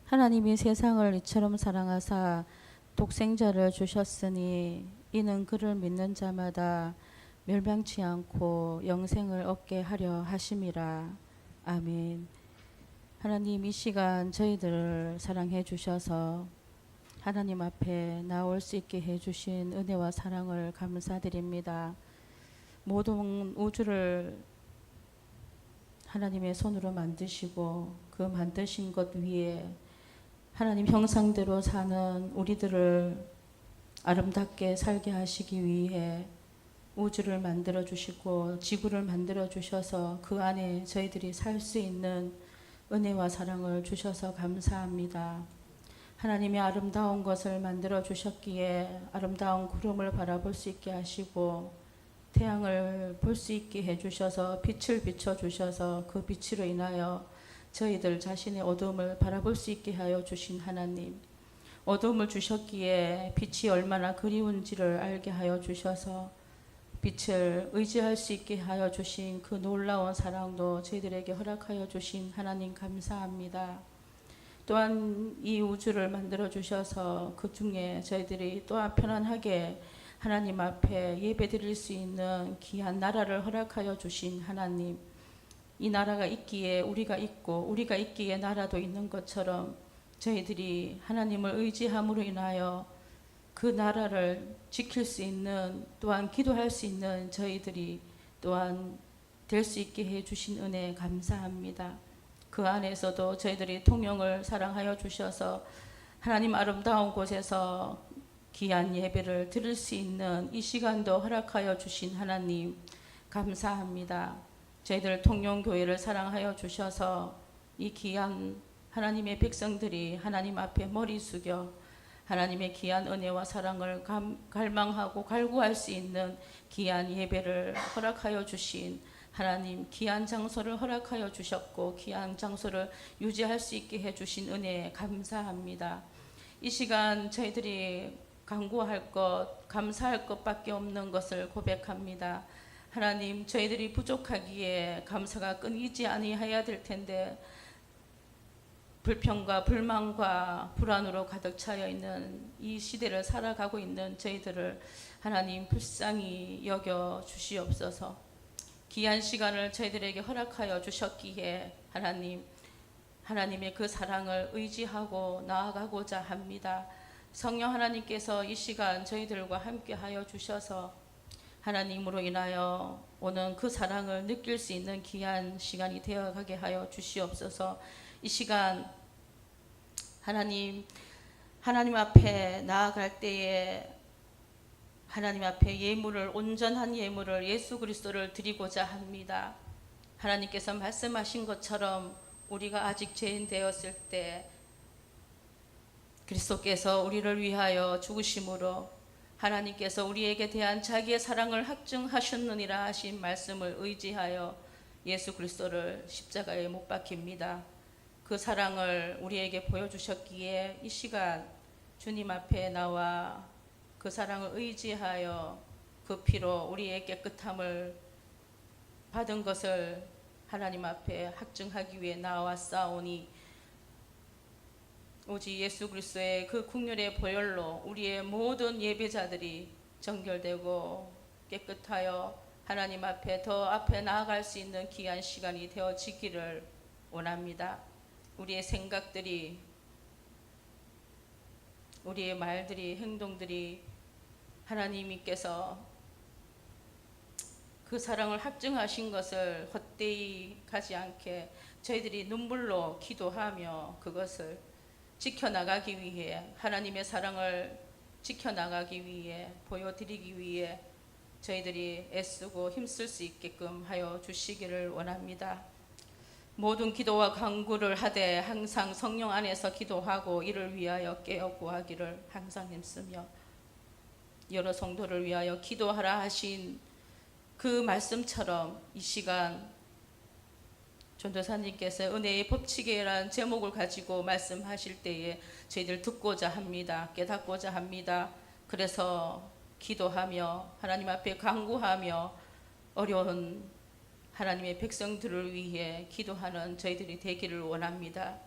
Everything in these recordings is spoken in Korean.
하나님이 세상을 이처럼 사랑하사 독생자를 주셨으니 이는 그를 믿는 자마다 멸망치 않고 영생을 얻게 하려 하심이라. 아멘. 하나님, 이 시간 저희들을 사랑해 주셔서 하나님 앞에 나올 수 있게 해 주신 은혜와 사랑을 감사드립니다. 모든 우주를 하나님의 손으로 만드시고 그 만드신 것 위에 하나님 형상대로 사는 우리들을 아름답게 살게 하시기 위해 우주를 만들어 주시고 지구를 만들어 주셔서 그 안에 저희들이 살 수 있는 은혜와 사랑을 주셔서 감사합니다. 하나님의 아름다운 것을 만들어 주셨기에 아름다운 구름을 바라볼 수 있게 하시고 태양을 볼 수 있게 해주셔서 빛을 비춰주셔서 그 빛으로 인하여 저희들 자신의 어두움을 바라볼 수 있게 하여 주신 하나님, 어두움을 주셨기에 빛이 얼마나 그리운지를 알게 하여 주셔서 빛을 의지할 수 있게 하여 주신 그 놀라운 사랑도 저희들에게 허락하여 주신 하나님 감사합니다. 또한 이 우주를 만들어 주셔서 그 중에 저희들이 또한 편안하게 하나님 앞에 예배드릴 수 있는 귀한 나라를 허락하여 주신 하나님, 이 나라가 있기에 우리가 있고 우리가 있기에 나라도 있는 것처럼 저희들이 하나님을 의지함으로 인하여 그 나라를 지킬 수 있는, 또한 기도할 수 있는 저희들이 또한 될 수 있게 해주신 은혜 감사합니다. 그 안에서도 저희들이 통영을 사랑하여 주셔서 하나님 아름다운 곳에서 귀한 예배를 드릴 수 있는 이 시간도 허락하여 주신 하나님 감사합니다. 저희들 통영교회를 사랑하여 주셔서 이 귀한 하나님의 백성들이 하나님 앞에 머리 숙여 하나님의 귀한 은혜와 사랑을 갈망하고 갈구할 수 있는 귀한 예배를 허락하여 주신 하나님, 귀한 장소를 허락하여 주셨고 귀한 장소를 유지할 수 있게 해주신 은혜에 감사합니다. 이 시간 저희들이 간구할 것, 감사할 것밖에 없는 것을 고백합니다. 하나님, 저희들이 부족하기에 감사가 끊이지 아니하여야 될 텐데 불평과 불만과 불안으로 가득 차여 있는 이 시대를 살아가고 있는 저희들을 하나님 불쌍히 여겨 주시옵소서. 귀한 시간을 저희들에게 허락하여 주셨기에 하나님의 그 사랑을 의지하고 나아가고자 합니다. 성령 하나님께서 이 시간 저희들과 함께 하여 주셔서 하나님으로 인하여 오는 그 사랑을 느낄 수 있는 귀한 시간이 되어가게 하여 주시옵소서. 이 시간 하나님 앞에 나아갈 때에 하나님 앞에 예물을, 온전한 예물을, 예수 그리스도를 드리고자 합니다. 하나님께서 말씀하신 것처럼 우리가 아직 죄인 되었을 때 그리스도께서 우리를 위하여 죽으심으로 하나님께서 우리에게 대한 자기의 사랑을 확증하셨느니라 하신 말씀을 의지하여 예수 그리스도를 십자가에 못 박힙니다. 그 사랑을 우리에게 보여주셨기에 이 시간 주님 앞에 나와 그 사랑을 의지하여 그 피로 우리의 깨끗함을 받은 것을 하나님 앞에 확증하기 위해 나왔사오니 오직 예수 그리스도의 그 국률의 보혈로 우리의 모든 예배자들이 정결되고 깨끗하여 하나님 앞에 더 앞에 나아갈 수 있는 귀한 시간이 되어지기를 원합니다. 우리의 생각들이, 우리의 말들이, 행동들이 하나님께서 그 사랑을 확증하신 것을 헛되이 가지 않게 저희들이 눈물로 기도하며 그것을 지켜나가기 위해, 하나님의 사랑을 지켜나가기 위해, 보여드리기 위해 저희들이 애쓰고 힘쓸 수 있게끔 하여 주시기를 원합니다. 모든 기도와 간구를 하되 항상 성령 안에서 기도하고 이를 위하여 깨어 구하기를 항상 힘쓰며 여러 성도를 위하여 기도하라 하신 그 말씀처럼 이 시간 전도사님께서 은혜의 법칙이라는 제목을 가지고 말씀하실 때에 저희들 듣고자 합니다. 깨닫고자 합니다. 그래서 기도하며 하나님 앞에 간구하며 어려운 하나님의 백성들을 위해 기도하는 저희들이 되기를 원합니다.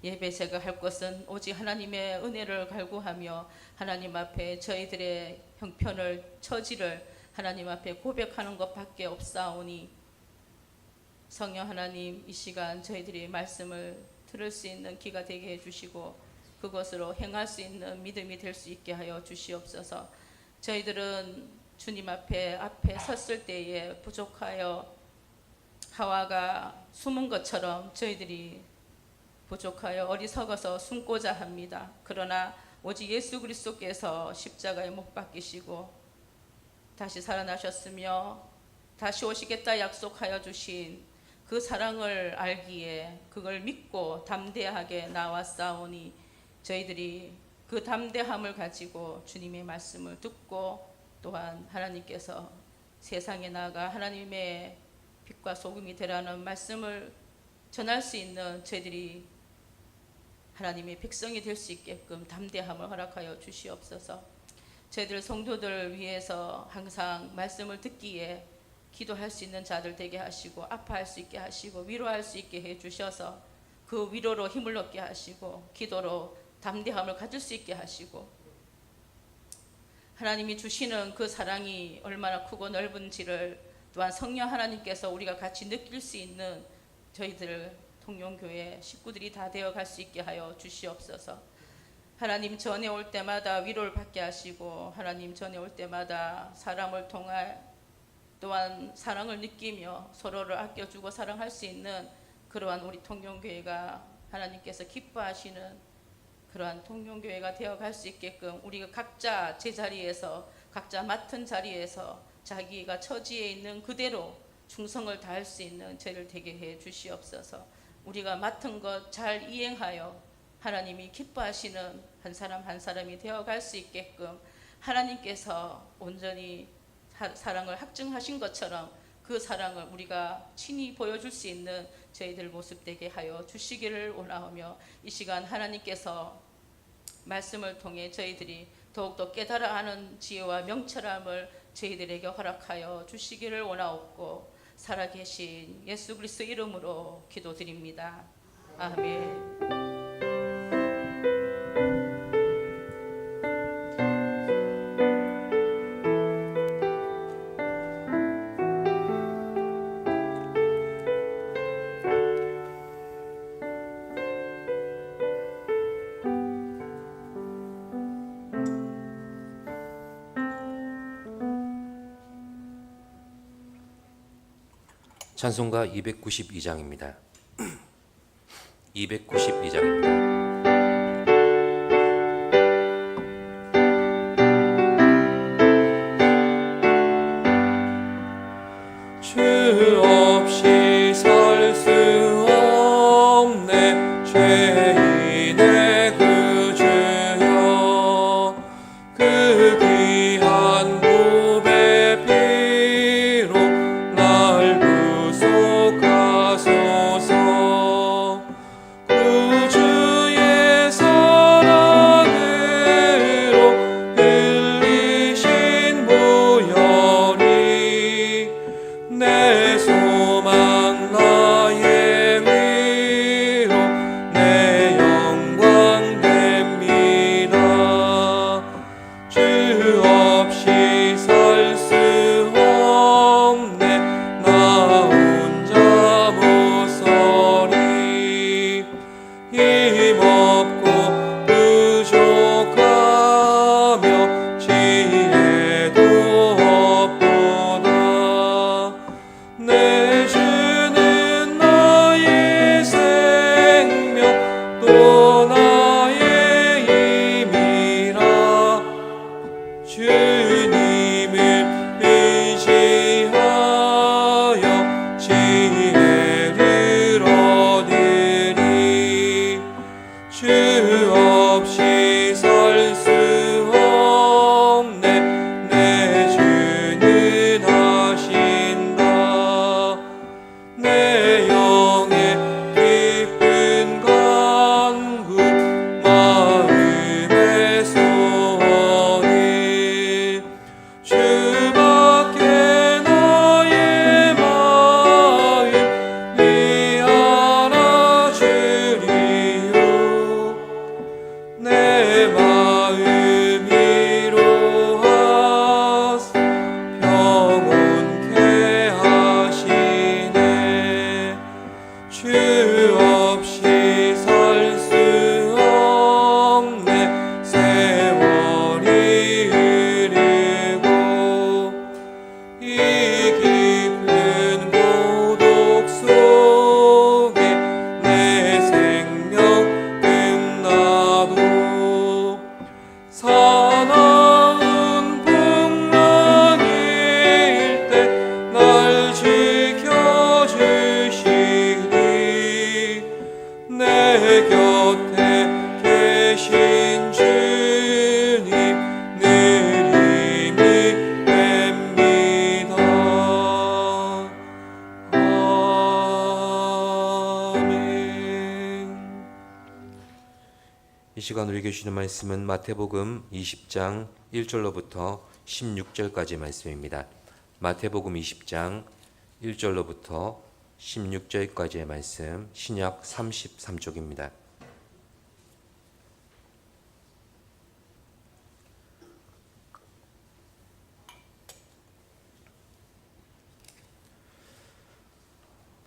예배 제가 할 것은 오직 하나님의 은혜를 갈구하며 하나님 앞에 저희들의 형편을 처지를 하나님 앞에 고백하는 것밖에 없사오니 성령 하나님 이 시간 저희들이 말씀을 들을 수 있는 기가 되게 해주시고 그것으로 행할 수 있는 믿음이 될 수 있게 하여 주시옵소서. 저희들은 주님 앞에 섰을 때에 부족하여 하와가 숨은 것처럼 저희들이 부족하여 어리석어서 숨고자 합니다. 그러나 오직 예수 그리스도께서 십자가에 못 박히시고 다시 살아나셨으며 다시 오시겠다 약속하여 주신 그 사랑을 알기에 그걸 믿고 담대하게 나왔사오니 저희들이 그 담대함을 가지고 주님의 말씀을 듣고 또한 하나님께서 세상에 나가 하나님의 빛과 소금이 되라는 말씀을 전할 수 있는 저희들이 하나님의 백성이 될 수 있게끔 담대함을 허락하여 주시옵소서. 저희들 성도들 위해서 항상 말씀을 듣기에 기도할 수 있는 자들 되게 하시고 아파할 수 있게 하시고 위로할 수 있게 해 주셔서 그 위로로 힘을 얻게 하시고 기도로 담대함을 가질 수 있게 하시고 하나님이 주시는 그 사랑이 얼마나 크고 넓은지를 또한 성령 하나님께서 우리가 같이 느낄 수 있는 저희들 통용교회 식구들이 다 되어갈 수 있게 하여 주시옵소서. 하나님 전에 올 때마다 위로를 받게 하시고 하나님 전에 올 때마다 사람을 통해 또한 사랑을 느끼며 서로를 아껴주고 사랑할 수 있는 그러한 우리 통용교회가 하나님께서 기뻐하시는 그러한 통용교회가 되어갈 수 있게끔 우리가 각자 제자리에서 각자 맡은 자리에서 자기가 처지에 있는 그대로 충성을 다할 수 있는 저희를 되게 해 주시옵소서. 우리가 맡은 것 잘 이행하여 하나님이 기뻐하시는 한 사람 한 사람이 되어갈 수 있게끔 하나님께서 온전히 사랑을 확증하신 것처럼 그 사랑을 우리가 친히 보여줄 수 있는 저희들 모습 되게 하여 주시기를 원하오며 이 시간 하나님께서 말씀을 통해 저희들이 더욱더 깨달아 하는 지혜와 명철함을 저희들에게 허락하여 주시기를 원하옵고 살아계신 예수 그리스도 이름으로 기도드립니다. 아멘. 찬송가 292장입니다. 292장입니다. 주 없이 살 수 없네 죄인의 구주여 그 귀한 보배 피로 날 구속하소서 구주의 이 시간 우리에게 주시는 말씀은 마태복음 20장 1절로부터 16절까지의 말씀입니다. 마태복음 20장 1절로부터 16절까지의 말씀, 신약 33쪽입니다.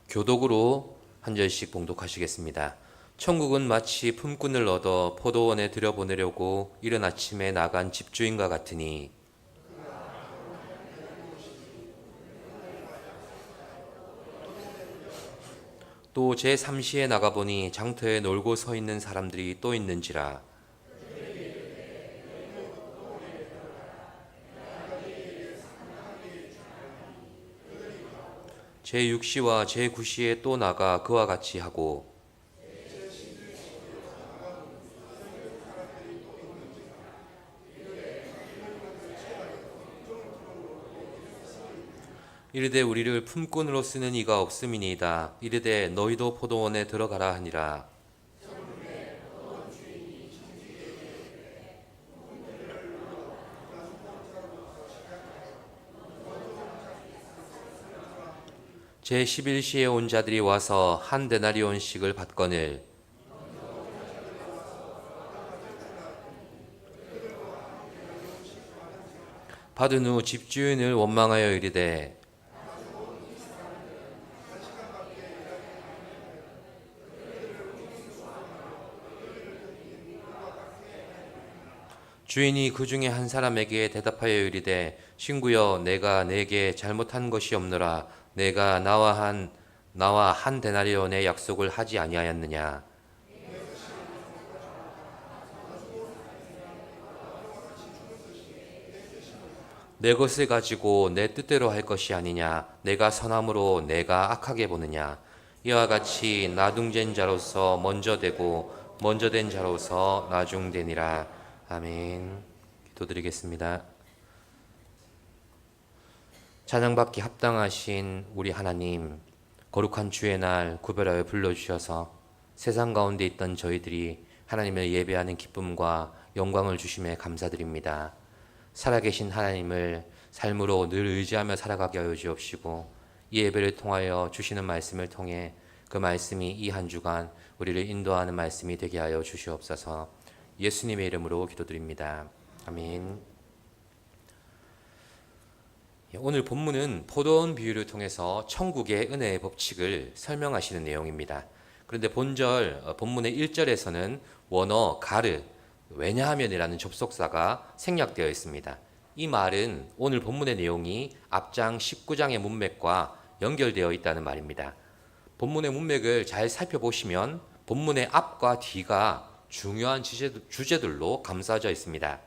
교독으로 한 절씩 봉독하시겠습니다. 천국은 마치 품꾼을 얻어 포도원에 들여보내려고 이른 아침에 나간 집주인과 같으니 또 제3시에 나가보니 장터에 놀고 서 있는 사람들이 또 있는지라. 제6시와 제9시에 또 나가 그와 같이 하고 이르되 우리를 품꾼으로 쓰는 이가 없음이니이다. 이르되 너희도 포도원에 들어가라 하니라. 제11시에 온 자들이 와서 한 데나리온씩을 받거늘 받은 후 집주인을 원망하여 이르되 주인이 그 중에 한 사람에게 대답하여 이르되 친구여 내가 내게 잘못한 것이 없노라. 내가 나와 한 데나리온의 약속을 하지 아니하였느냐. 내 것을 가지고 내 뜻대로 할 것이 아니냐. 내가 선함으로 내가 악하게 보느냐. 이와 같이 나중된 자로서 먼저 되고 먼저 된 자로서 나중되니라. 아멘. 기도드리겠습니다. 찬양받기 합당하신 우리 하나님, 거룩한 주의 날 구별하여 불러주셔서 세상 가운데 있던 저희들이 하나님을 예배하는 기쁨과 영광을 주심에 감사드립니다. 살아계신 하나님을 삶으로 늘 의지하며 살아가게 하여 주옵시고 이 예배를 통하여 주시는 말씀을 통해 그 말씀이 이 한 주간 우리를 인도하는 말씀이 되게 하여 주시옵소서. 예수님의 이름으로 기도드립니다. 아멘. 오늘 본문은 포도원 비유를 통해서 천국의 은혜의 법칙을 설명하시는 내용입니다. 그런데 본문의 1절에서는 원어 가르, 왜냐하면이라는 접속사가 생략되어 있습니다. 이 말은 오늘 본문의 내용이 앞장 19장의 문맥과 연결되어 있다는 말입니다. 본문의 문맥을 잘 살펴보시면 본문의 앞과 뒤가 중요한 주제들로 감싸져 있습니다.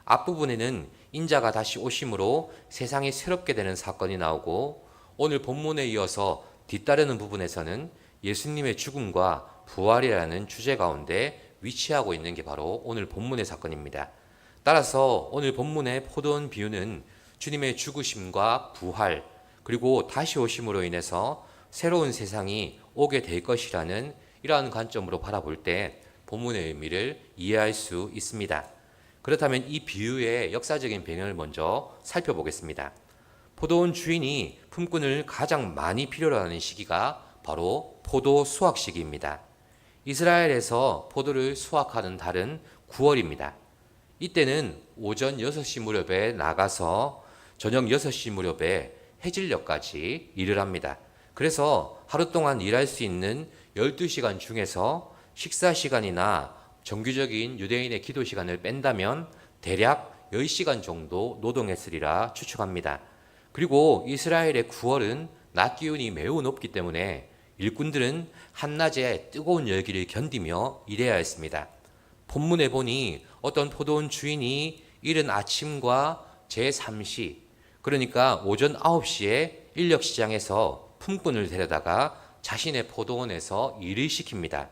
앞부분에는 인자가 다시 오심으로 세상이 새롭게 되는 사건이 나오고 오늘 본문에 이어서 뒤따르는 부분에서는 예수님의 죽음과 부활이라는 주제 가운데 위치하고 있는 게 바로 오늘 본문의 사건입니다. 따라서 오늘 본문의 포도원 비유는 주님의 죽으심과 부활 그리고 다시 오심으로 인해서 새로운 세상이 오게 될 것이라는 이러한 관점으로 바라볼 때 본문의 의미를 이해할 수 있습니다. 그렇다면 이 비유의 역사적인 배경을 먼저 살펴보겠습니다. 포도원 주인이 품꾼을 가장 많이 필요로 하는 시기가 바로 포도 수확 시기입니다. 이스라엘에서 포도를 수확하는 달은 9월입니다. 이때는 오전 6시 무렵에 나가서 저녁 6시 무렵에 해질녘까지 일을 합니다. 그래서 하루 동안 일할 수 있는 12시간 중에서 식사 시간이나 정규적인 유대인의 기도 시간을 뺀다면 대략 10시간 정도 노동했으리라 추측합니다. 그리고 이스라엘의 9월은 낮 기온이 매우 높기 때문에 일꾼들은 한낮에 뜨거운 열기를 견디며 일해야 했습니다. 본문에 보니 어떤 포도원 주인이 이른 아침과 제3시, 그러니까 오전 9시에 인력시장에서 품꾼을 데려다가 자신의 포도원에서 일을 시킵니다.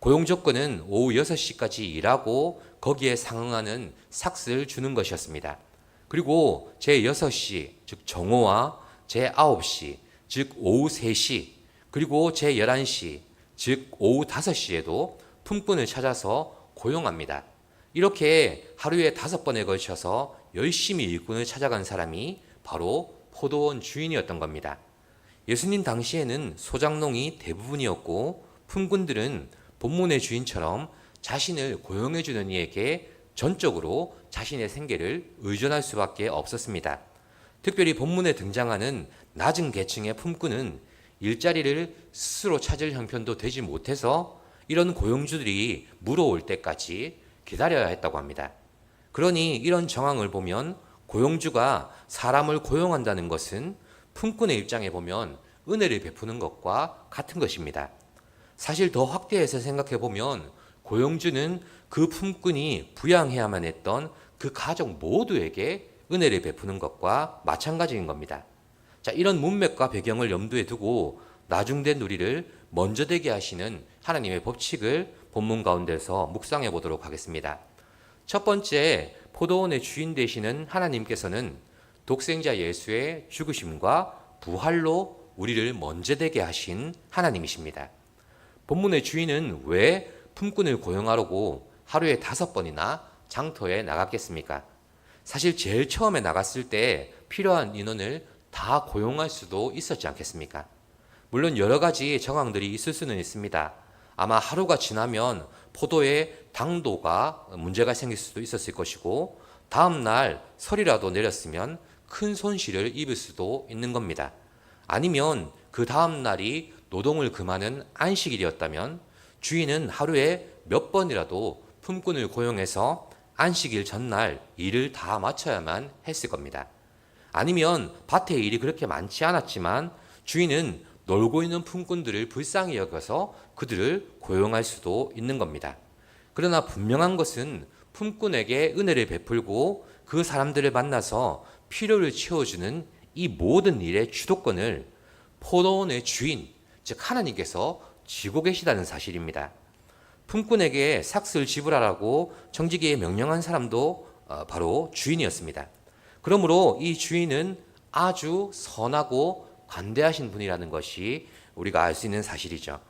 고용 조건은 오후 6시까지 일하고 거기에 상응하는 삭스를 주는 것이었습니다. 그리고 제6시, 즉 정오와 제9시, 즉 오후 3시, 그리고 제11시, 즉 오후 5시에도 품꾼을 찾아서 고용합니다. 이렇게 하루에 5번에 걸쳐서 열심히 일꾼을 찾아간 사람이 바로 포도원 주인이었던 겁니다. 예수님 당시에는 소작농이 대부분이었고 품꾼들은 본문의 주인처럼 자신을 고용해주는 이에게 전적으로 자신의 생계를 의존할 수밖에 없었습니다. 특별히 본문에 등장하는 낮은 계층의 품꾼은 일자리를 스스로 찾을 형편도 되지 못해서 이런 고용주들이 물어올 때까지 기다려야 했다고 합니다. 그러니 이런 정황을 보면 고용주가 사람을 고용한다는 것은 품꾼의 입장에 보면 은혜를 베푸는 것과 같은 것입니다. 사실 더 확대해서 생각해 보면 고용주는 그 품꾼이 부양해야만 했던 그 가족 모두에게 은혜를 베푸는 것과 마찬가지인 겁니다. 자, 이런 문맥과 배경을 염두에 두고 나중된 우리를 먼저 되게 하시는 하나님의 법칙을 본문 가운데서 묵상해 보도록 하겠습니다. 첫 번째, 포도원의 주인 되시는 하나님께서는 독생자 예수의 죽으심과 부활로 우리를 먼저 되게 하신 하나님이십니다. 본문의 주인은 왜 품꾼을 고용하려고 하루에 5번이나 장터에 나갔겠습니까? 사실 제일 처음에 나갔을 때 필요한 인원을 다 고용할 수도 있었지 않겠습니까? 물론 여러 가지 정황들이 있을 수는 있습니다. 아마 하루가 지나면 포도의 당도가 문제가 생길 수도 있었을 것이고 다음날 설이라도 내렸으면 큰 손실을 입을 수도 있는 겁니다. 아니면 그 다음날이 노동을 금하는 안식일이었다면 주인은 하루에 몇 번이라도 품꾼을 고용해서 안식일 전날 일을 다 마쳐야만 했을 겁니다. 아니면 밭에 일이 그렇게 많지 않았지만 주인은 놀고 있는 품꾼들을 불쌍히 여겨서 그들을 고용할 수도 있는 겁니다. 그러나 분명한 것은 품꾼에게 은혜를 베풀고 그 사람들을 만나서 필요를 채워주는 이 모든 일의 주도권을 포도원의 주인, 즉 하나님께서 쥐고 계시다는 사실입니다. 품꾼에게 삭슬 지불하라고 청지기에 명령한 사람도 바로 주인이었습니다. 그러므로 이 주인은 아주 선하고 관대하신 분이라는 것이 우리가 알 수 있는 사실이죠.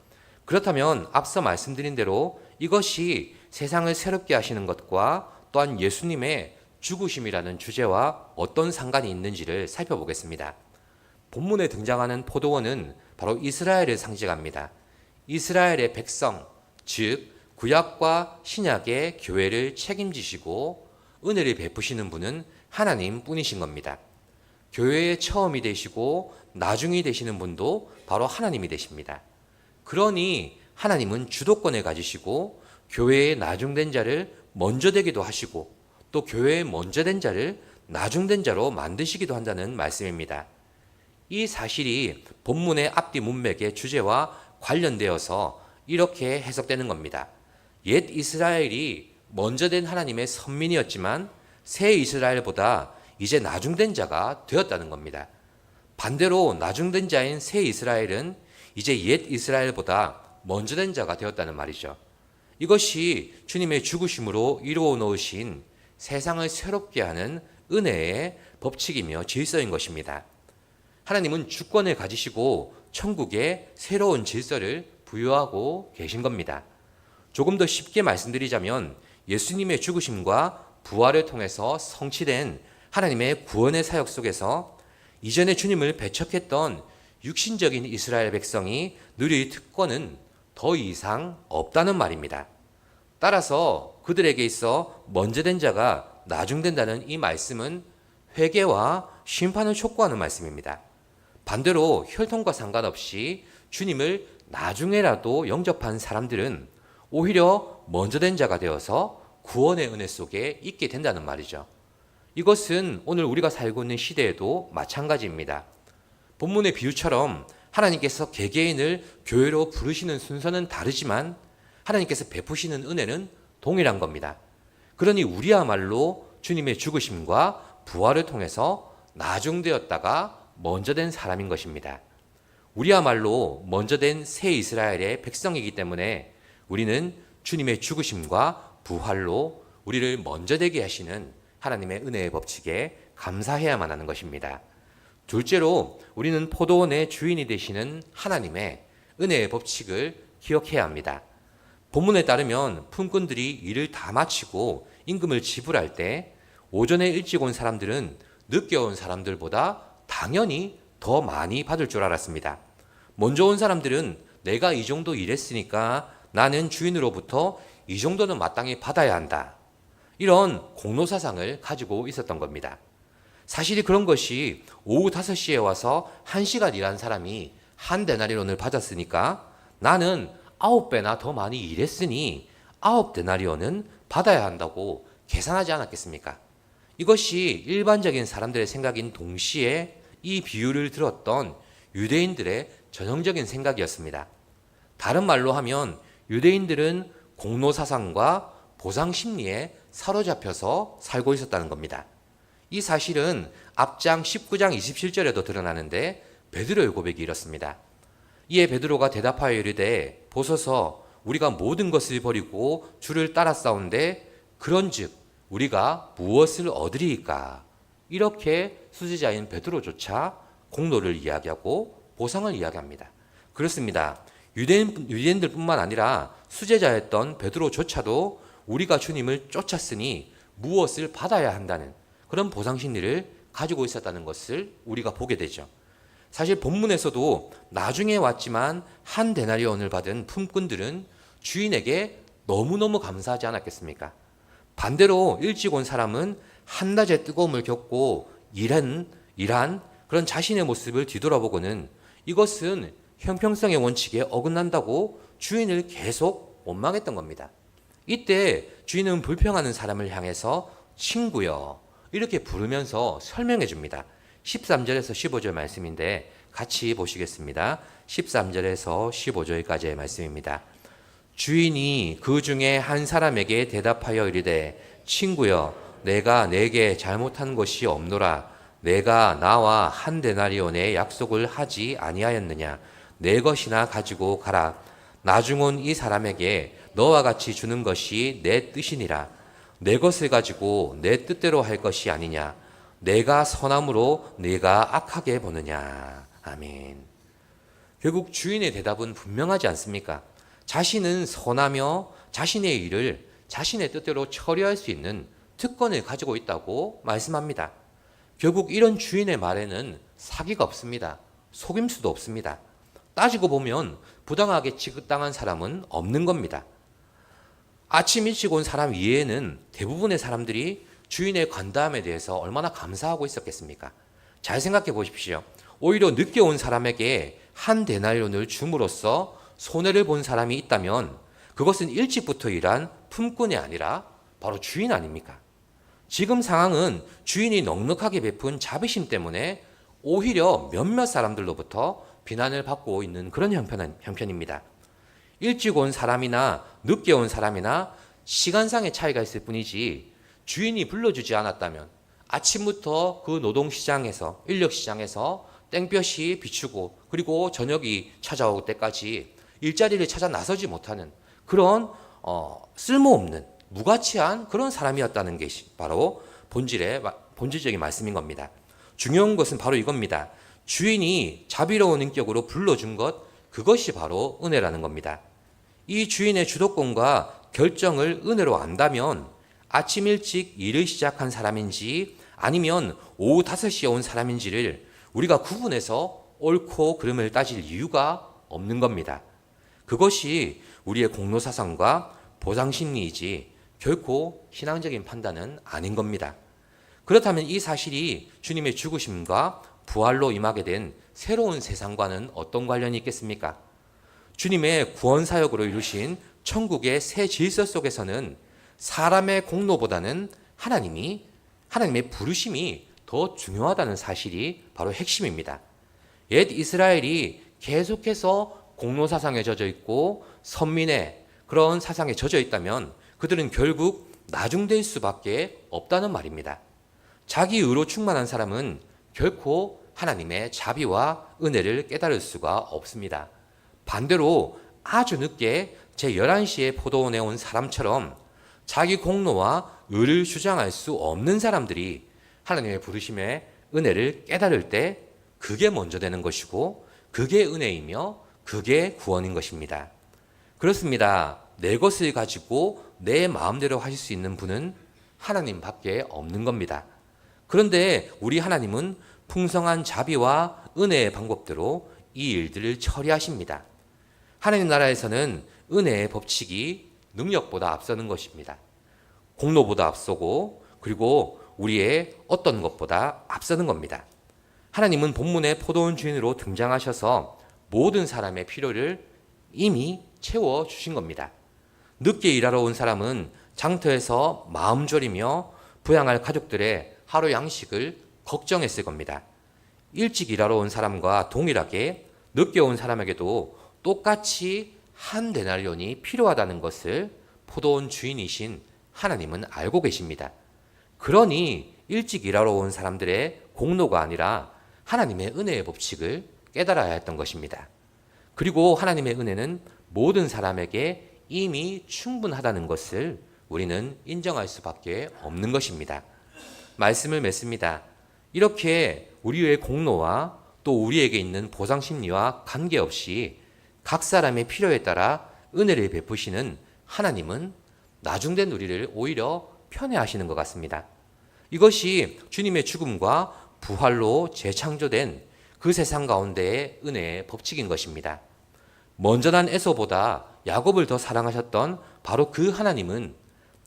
그렇다면 앞서 말씀드린 대로 이것이 세상을 새롭게 하시는 것과 또한 예수님의 죽으심이라는 주제와 어떤 상관이 있는지를 살펴보겠습니다. 본문에 등장하는 포도원은 바로 이스라엘을 상징합니다. 이스라엘의 백성, 즉 구약과 신약의 교회를 책임지시고 은혜를 베푸시는 분은 하나님 뿐이신 겁니다. 교회의 처음이 되시고 나중이 되시는 분도 바로 하나님이 되십니다. 그러니 하나님은 주도권을 가지시고 교회의 나중된 자를 먼저 되기도 하시고 또 교회의 먼저 된 자를 나중된 자로 만드시기도 한다는 말씀입니다. 이 사실이 본문의 앞뒤 문맥의 주제와 관련되어서 이렇게 해석되는 겁니다. 옛 이스라엘이 먼저 된 하나님의 선민이었지만 새 이스라엘보다 이제 나중된 자가 되었다는 겁니다. 반대로 나중된 자인 새 이스라엘은 이제 옛 이스라엘보다 먼저 된 자가 되었다는 말이죠. 이것이 주님의 죽으심으로 이루어 놓으신 세상을 새롭게 하는 은혜의 법칙이며 질서인 것입니다. 하나님은 주권을 가지시고 천국에 새로운 질서를 부여하고 계신 겁니다. 조금 더 쉽게 말씀드리자면 예수님의 죽으심과 부활을 통해서 성취된 하나님의 구원의 사역 속에서 이전에 주님을 배척했던 육신적인 이스라엘 백성이 누릴 특권은 더 이상 없다는 말입니다. 따라서 그들에게 있어 먼저 된 자가 나중된다는 이 말씀은 회개와 심판을 촉구하는 말씀입니다. 반대로 혈통과 상관없이 주님을 나중에라도 영접한 사람들은 오히려 먼저 된 자가 되어서 구원의 은혜 속에 있게 된다는 말이죠. 이것은 오늘 우리가 살고 있는 시대에도 마찬가지입니다. 본문의 비유처럼 하나님께서 개개인을 교회로 부르시는 순서는 다르지만 하나님께서 베푸시는 은혜는 동일한 겁니다. 그러니 우리야말로 주님의 죽으심과 부활을 통해서 나중되었다가 먼저 된 사람인 것입니다. 우리야말로 먼저 된 새 이스라엘의 백성이기 때문에 우리는 주님의 죽으심과 부활로 우리를 먼저 되게 하시는 하나님의 은혜의 법칙에 감사해야만 하는 것입니다. 둘째로 우리는 포도원의 주인이 되시는 하나님의 은혜의 법칙을 기억해야 합니다. 본문에 따르면 품꾼들이 일을 다 마치고 임금을 지불할 때 오전에 일찍 온 사람들은 늦게 온 사람들보다 당연히 더 많이 받을 줄 알았습니다. 먼저 온 사람들은 내가 이 정도 일했으니까 나는 주인으로부터 이 정도는 마땅히 받아야 한다. 이런 공로사상을 가지고 있었던 겁니다. 사실이 그런 것이 오후 5시에 와서 1시간 일한 사람이 한 데나리온을 받았으니까 나는 9배나 더 많이 일했으니 9데나리온은 받아야 한다고 계산하지 않았겠습니까? 이것이 일반적인 사람들의 생각인 동시에 이 비유를 들었던 유대인들의 전형적인 생각이었습니다. 다른 말로 하면 유대인들은 공로사상과 보상심리에 사로잡혀서 살고 있었다는 겁니다. 이 사실은 앞장 19장 27절에도 드러나는데 베드로의 고백이 이렇습니다. 이에 베드로가 대답하여 이르되 보소서 우리가 모든 것을 버리고 주를 따라 싸운데 그런즉 우리가 무엇을 얻으리이까? 이렇게 수제자인 베드로조차 공로를 이야기하고 보상을 이야기합니다. 그렇습니다. 유대인들뿐만 아니라 수제자였던 베드로조차도 우리가 주님을 쫓았으니 무엇을 받아야 한다는 그런 보상 심리를 가지고 있었다는 것을 우리가 보게 되죠. 사실 본문에서도 나중에 왔지만 한 데나리온을 받은 품꾼들은 주인에게 너무너무 감사하지 않았겠습니까? 반대로 일찍 온 사람은 한낮의 뜨거움을 겪고 일한 그런 자신의 모습을 뒤돌아보고는 이것은 형평성의 원칙에 어긋난다고 주인을 계속 원망했던 겁니다. 이때 주인은 불평하는 사람을 향해서 친구여 이렇게 부르면서 설명해 줍니다. 13절에서 15절 말씀인데 같이 보시겠습니다. 13절에서 15절까지의 말씀입니다. 주인이 그 중에 한 사람에게 대답하여 이르되 친구여 내가 내게 잘못한 것이 없노라. 내가 나와 한 데나리온의 약속을 하지 아니하였느냐. 내 것이나 가지고 가라. 나중 온 이 사람에게 너와 같이 주는 것이 내 뜻이니라. 내 것을 가지고 내 뜻대로 할 것이 아니냐. 내가 선함으로 네가 악하게 보느냐. 아멘. 결국 주인의 대답은 분명하지 않습니까? 자신은 선하며 자신의 일을 자신의 뜻대로 처리할 수 있는 특권을 가지고 있다고 말씀합니다. 결국 이런 주인의 말에는 사기가 없습니다. 속임수도 없습니다. 따지고 보면 부당하게 취급당한 사람은 없는 겁니다. 아침 일찍 온 사람 이외에는 대부분의 사람들이 주인의 관다함에 대해서 얼마나 감사하고 있었겠습니까? 잘 생각해 보십시오. 오히려 늦게 온 사람에게 한 데나리온을 줌으로써 손해를 본 사람이 있다면 그것은 일찍부터 일한 품꾼이 아니라 바로 주인 아닙니까? 지금 상황은 주인이 넉넉하게 베푼 자비심 때문에 오히려 몇몇 사람들로부터 비난을 받고 있는 그런 형편입니다. 일찍 온 사람이나 늦게 온 사람이나 시간상의 차이가 있을 뿐이지 주인이 불러주지 않았다면 아침부터 그 노동시장에서 인력시장에서 땡볕이 비추고 그리고 저녁이 찾아올 때까지 일자리를 찾아 나서지 못하는 그런 쓸모없는 무가치한 그런 사람이었다는 것이 바로 본질적인 말씀인 겁니다. 중요한 것은 바로 이겁니다. 주인이 자비로운 인격으로 불러준 것 그것이 바로 은혜라는 겁니다. 이 주인의 주도권과 결정을 은혜로 안다면 아침 일찍 일을 시작한 사람인지 아니면 오후 5시에 온 사람인지를 우리가 구분해서 옳고 그름을 따질 이유가 없는 겁니다. 그것이 우리의 공로사상과 보상심리이지 결코 신앙적인 판단은 아닌 겁니다. 그렇다면 이 사실이 주님의 죽으심과 부활로 임하게 된 새로운 세상과는 어떤 관련이 있겠습니까? 주님의 구원사역으로 이루신 천국의 새 질서 속에서는 사람의 공로보다는 하나님의 부르심이 더 중요하다는 사실이 바로 핵심입니다. 옛 이스라엘이 계속해서 공로사상에 젖어 있고 선민의 그런 사상에 젖어 있다면 그들은 결국 나중될 수밖에 없다는 말입니다. 자기 의로 충만한 사람은 결코 하나님의 자비와 은혜를 깨달을 수가 없습니다. 반대로 아주 늦게 제11시에 포도원에 온 사람처럼 자기 공로와 의를 주장할 수 없는 사람들이 하나님의 부르심의 은혜를 깨달을 때 그게 먼저 되는 것이고 그게 은혜이며 그게 구원인 것입니다. 그렇습니다. 내 것을 가지고 내 마음대로 하실 수 있는 분은 하나님밖에 없는 겁니다. 그런데 우리 하나님은 풍성한 자비와 은혜의 방법대로 이 일들을 처리하십니다. 하나님 나라에서는 은혜의 법칙이 능력보다 앞서는 것입니다. 공로보다 앞서고 그리고 우리의 어떤 것보다 앞서는 겁니다. 하나님은 본문의 포도원 주인으로 등장하셔서 모든 사람의 필요를 이미 채워주신 겁니다. 늦게 일하러 온 사람은 장터에서 마음 졸이며 부양할 가족들의 하루 양식을 걱정했을 겁니다. 일찍 일하러 온 사람과 동일하게 늦게 온 사람에게도 똑같이 한 데나리온이 필요하다는 것을 포도원 주인이신 하나님은 알고 계십니다. 그러니 일찍 일하러 온 사람들의 공로가 아니라 하나님의 은혜의 법칙을 깨달아야 했던 것입니다. 그리고 하나님의 은혜는 모든 사람에게 이미 충분하다는 것을 우리는 인정할 수밖에 없는 것입니다. 말씀을 맺습니다. 이렇게 우리의 공로와 또 우리에게 있는 보상 심리와 관계없이 각 사람의 필요에 따라 은혜를 베푸시는 하나님은 나중된 우리를 오히려 편애하시는 것 같습니다. 이것이 주님의 죽음과 부활로 재창조된 그 세상 가운데의 은혜의 법칙인 것입니다. 먼저 난 에서보다 야곱을 더 사랑하셨던 바로 그 하나님은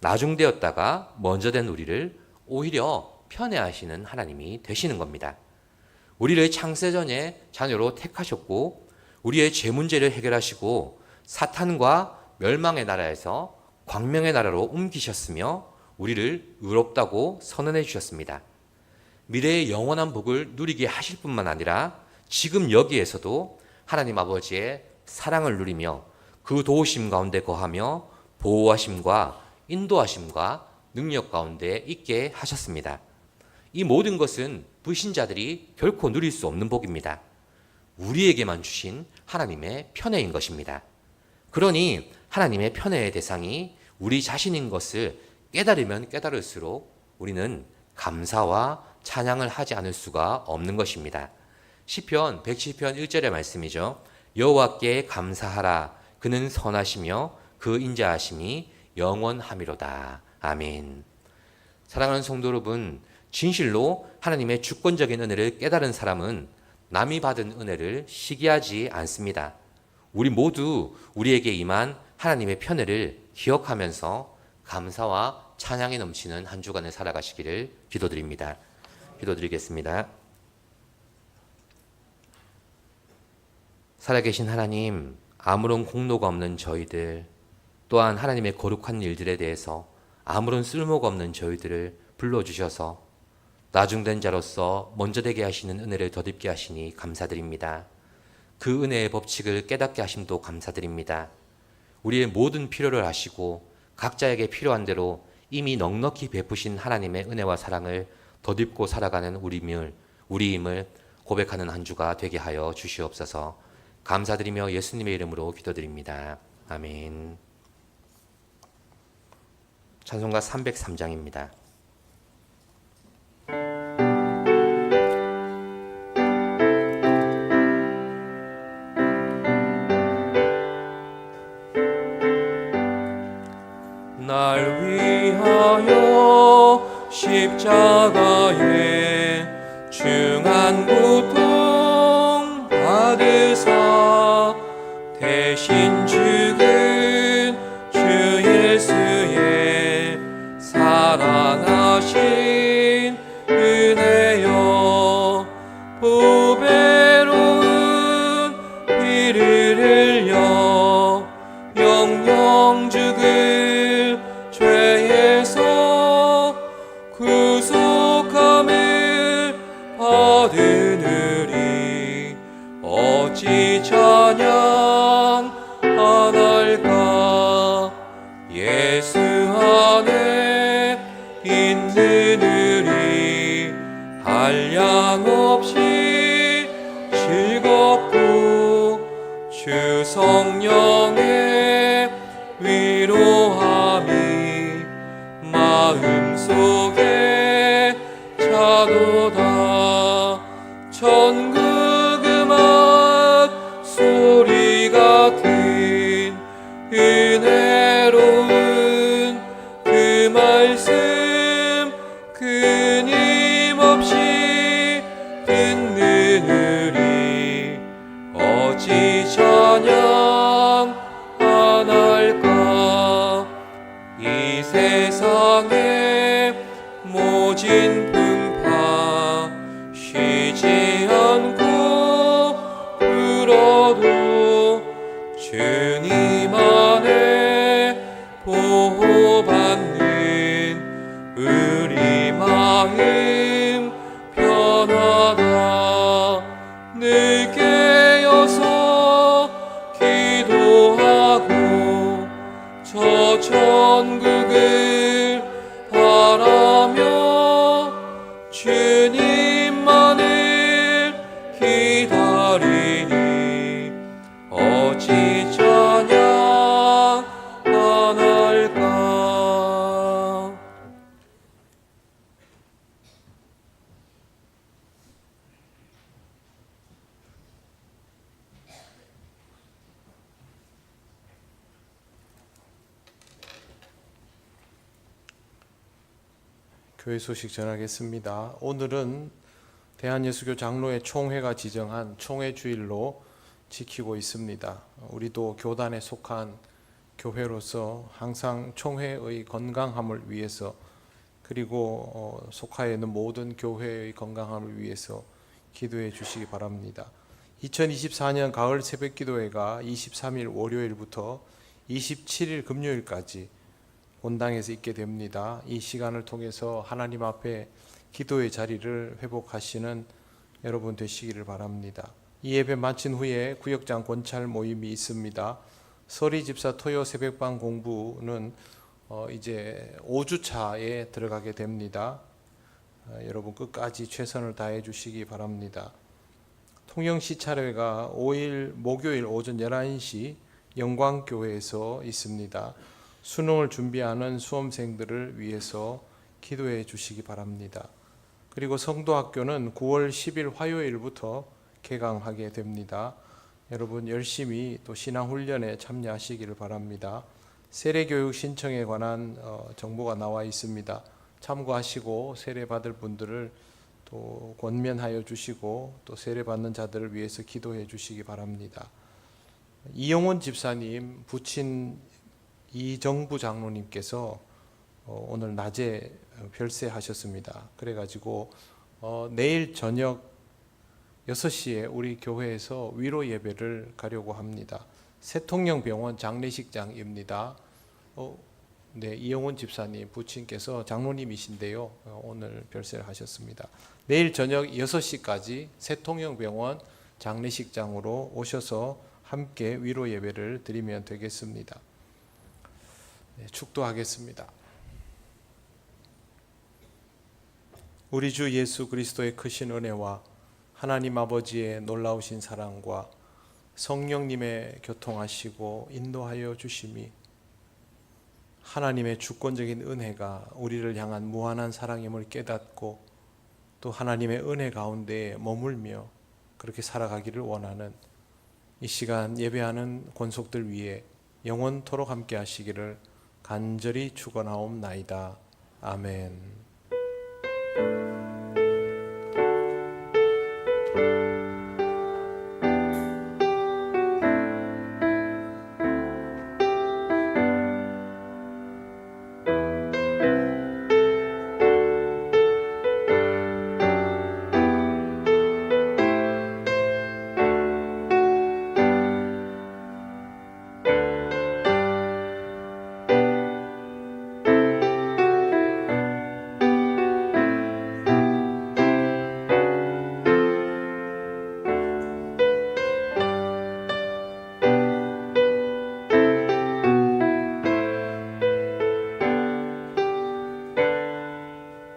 나중되었다가 먼저 된 우리를 오히려 편애하시는 하나님이 되시는 겁니다. 우리를 창세전에 자녀로 택하셨고 우리의 죄 문제를 해결하시고 사탄과 멸망의 나라에서 광명의 나라로 옮기셨으며 우리를 의롭다고 선언해 주셨습니다. 미래의 영원한 복을 누리게 하실 뿐만 아니라 지금 여기에서도 하나님 아버지의 사랑을 누리며 그 도우심 가운데 거하며 보호하심과 인도하심과 능력 가운데 있게 하셨습니다. 이 모든 것은 불신자들이 결코 누릴 수 없는 복입니다. 우리에게만 주신 하나님의 편애인 것입니다. 그러니 하나님의 편애의 대상이 우리 자신인 것을 깨달으면 깨달을수록 우리는 감사와 찬양을 하지 않을 수가 없는 것입니다. 시편 110편 1절의 말씀이죠. 여호와께 감사하라. 그는 선하시며 그 인자하심이 영원하미로다. 아멘. 사랑하는 성도 여러분, 진실로 하나님의 주권적인 은혜를 깨달은 사람은 남이 받은 은혜를 시기하지 않습니다. 우리 모두 우리에게 임한 하나님의 편애를 기억하면서 감사와 찬양이 넘치는 한 주간을 살아가시기를 기도드립니다. 기도드리겠습니다. 살아계신 하나님, 아무런 공로가 없는 저희들, 또한 하나님의 거룩한 일들에 대해서 아무런 쓸모가 없는 저희들을 불러주셔서 나중된 자로서 먼저 되게 하시는 은혜를 덧입게 하시니 감사드립니다. 그 은혜의 법칙을 깨닫게 하심도 감사드립니다. 우리의 모든 필요를 아시고 각자에게 필요한 대로 이미 넉넉히 베푸신 하나님의 은혜와 사랑을 덧입고 살아가는 우리임을 고백하는 한 주가 되게 하여 주시옵소서. 감사드리며 예수님의 이름으로 기도드립니다. 아멘. 찬송가 303장입니다. 날 위하여 십자가에 중한 고통 받으사 대신 죽은 주 예수의 살아나신 은혜여 보배로운 피를 흘려 영영 죽을 죄에서 구속함을 받으느니 어찌 찬양하날까. 예수 안에 있느니 한량없이 즐겁고 주 성령의 위로함이 마음속에 차도다. 천국 음악 소리 같은 은혜 주님 안에 보호받는 우리 마음 편하다. 늘 깨어서 기도하고 저 천국을 바라며 주님만을 기다리니 어찌 찬양 안 할까. 교회 소식 전하겠습니다. 오늘은 대한예수교 장로회 총회가 지정한 총회 주일로 지키고 있습니다. 우리도 교단에 속한 교회로서 항상 총회의 건강함을 위해서, 그리고 속하여 있는 모든 교회의 건강함을 위해서 기도해 주시기 바랍니다. 2024년 가을 새벽기도회가 23일 월요일부터 27일 금요일까지 본당에서 있게 됩니다. 이 시간을 통해서 하나님 앞에 기도의 자리를 회복하시는 여러분 되시기를 바랍니다. 이 예배 마친 후에 구역장 권찰 모임이 있습니다. 서리 집사 토요 새벽반 공부는 이제 5주차에 들어가게 됩니다. 여러분 끝까지 최선을 다해 주시기 바랍니다. 통영시 차례가 5일 목요일 오전 11시 영광교회에서 있습니다. 수능을 준비하는 수험생들을 위해서 기도해 주시기 바랍니다. 그리고 성도학교는 9월 10일 화요일부터 개강하게 됩니다. 여러분 열심히 또 신앙훈련에 참여하시기를 바랍니다. 세례교육 신청에 관한 정보가 나와 있습니다. 참고하시고 세례 받을 분들을 또 권면하여 주시고 또 세례 받는 자들을 위해서 기도해 주시기 바랍니다. 이영원 집사님 부친 이정부 장로님께서 오늘 낮에 별세하셨습니다. 그래가지고 내일 저녁 6시에 우리 교회에서 위로 예배를 가려고 합니다. 새통령병원 장례식장입니다. 네, 이영원 집사님 부친께서 장로님이신데요. 오늘 별세를 하셨습니다. 내일 저녁 6시까지 새통령병원 장례식장으로 오셔서 함께 위로 예배를 드리면 되겠습니다. 네, 축도하겠습니다. 우리 주 예수 그리스도의 크신 은혜와 하나님 아버지의 놀라우신 사랑과 성령님의 교통하시고 인도하여 주심이, 하나님의 주권적인 은혜가 우리를 향한 무한한 사랑임을 깨닫고 또 하나님의 은혜 가운데 머물며 그렇게 살아가기를 원하는 이 시간 예배하는 권속들 위에 영원토록 함께 하시기를 간절히 축원하옵나이다. 아멘.